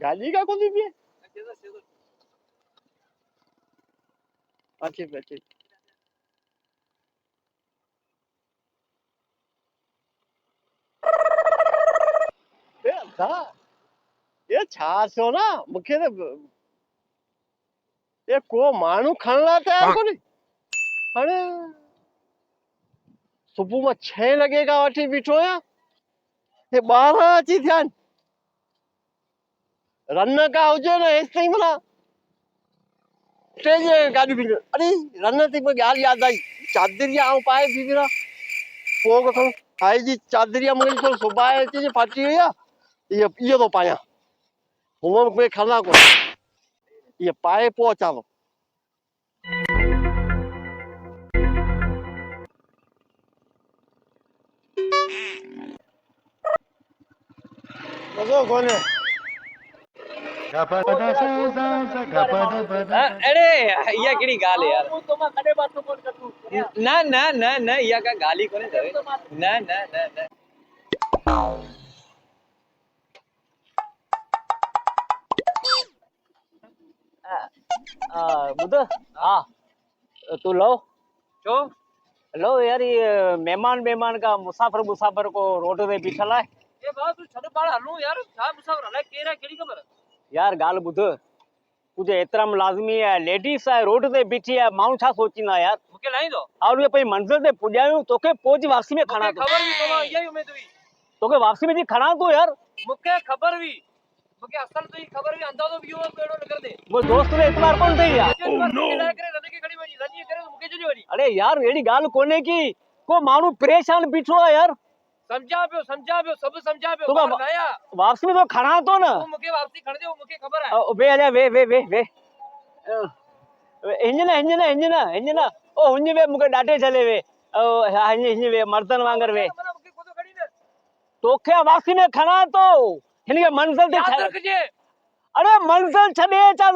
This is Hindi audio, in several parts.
गाड़ी का कौन सी भी है? अच्छी अच्छी। ये छाछो ना मुखे ये को मानू खण ला तैयार कोनी अरे सुबह में 6 लगेगा वठी बीठो या ये 12 अची ध्यान रन का हुजे ना ऐसे ही मना तेजे गाड़ी भी अरे रन थी पर यार याद आई चादरिया आऊं पाए बीबीरा को को आई जी चादरिया मुझे तो सुबह चीज फाटी हुई है ये तो पाया हुआ में खाना को ये पाए पहुंचाओ मजो कोने अरे या केड़ी गाल है यार तो मैं कड़े बात तो कोन करतू ना ना ना ना या का गाली कोने करे ना ना ना ना बुध हाँ तू लो क्यों लो यार ये मेहमान का मुसाफिर को रोड पे बिठल है ये बात तू छड़ बाल हलू यार छा मुसाफिर हले केरा केड़ी खबर यार गाल बुध तुझे एतरम लाजमी है लेडीज है रोड पे बिठी है माण्हू छा सोचींदा यार मुके लाई दो और ये पई मंजिल ते पुजायूं तोके पोज वापसी में खणा तो खबर भी तो यही उम्मीद हुई तोके वापसी में जी खणा तो यार मुके खबर भी मुके असल तो खबर भी अंदाजो भी हो पेड़ो नगर दे वो दोस्त ने इतबार कोन थई यार ओह नो करे रने के खड़ी वनी रनी करे तो मुके जो वनी अरे यार एड़ी गाल कोने की को माण्हू परेशान बिठो है यार समझा पियो सब समझा पियो तो नया वापसी में तो खणा तो ना मुके वापसी खण दे मुके खबर है वे अरे वे इंजन ओ हुंज वे मुके डाटे चले वे ओ हिंज वे मर्दन वांगर वे तोखे वापसी में खणा तो हिनके मंजिल ते याद रखजे अरे मंजिल छडे चल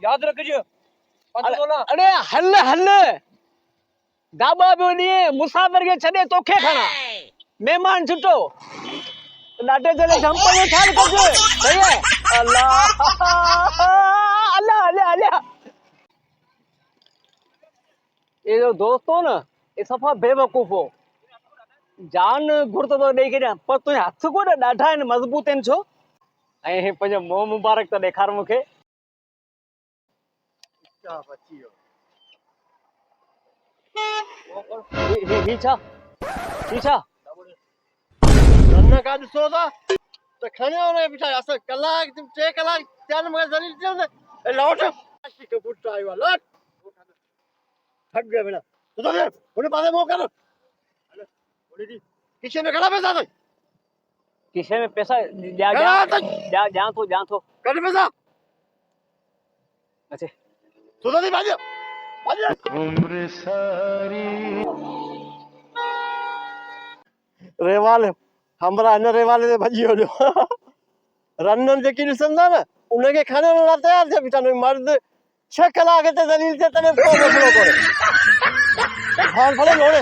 याद रखजे अरे हल दाबा बोली मुसाफिर के छडे तोखे खणा मेहमान छुटो डाटे चले जंपर में ख्याल करजो सही है अल्लाह ये जो दोस्त हो ना ये सफा बेवकूफ हो जान घुर्त तो ॾेई केॾा पर तुंहिंजा हथ को ॾाढा आहिनि मज़बूत आहिनि छो ऐं पंहिंजो मुंहुं मुबारक त ॾेखार मूंखे ही छा रन का ॾिसो था त खणियो हुन बीठा असां कलाक 3 कलाक थियनि मूंखे ज़लील थियो न लौट के पुट आयो आहे लौट थक गया बेटा तो हुन पासे मुंह कर किशन में खड़ा पैसा तो किशन में पैसा जा तो कर पैसा अच्छा सुनो नहीं भाई उम्र सारी रेवाल हमरा न रेवाल दे भजी हो रनन जे की ॾिसंदा न उनखे खणण लाइ तयार थिया बीठा मर्द 6 कलाक ते दलील ते तने को मसलो कोने हां भले लोड़े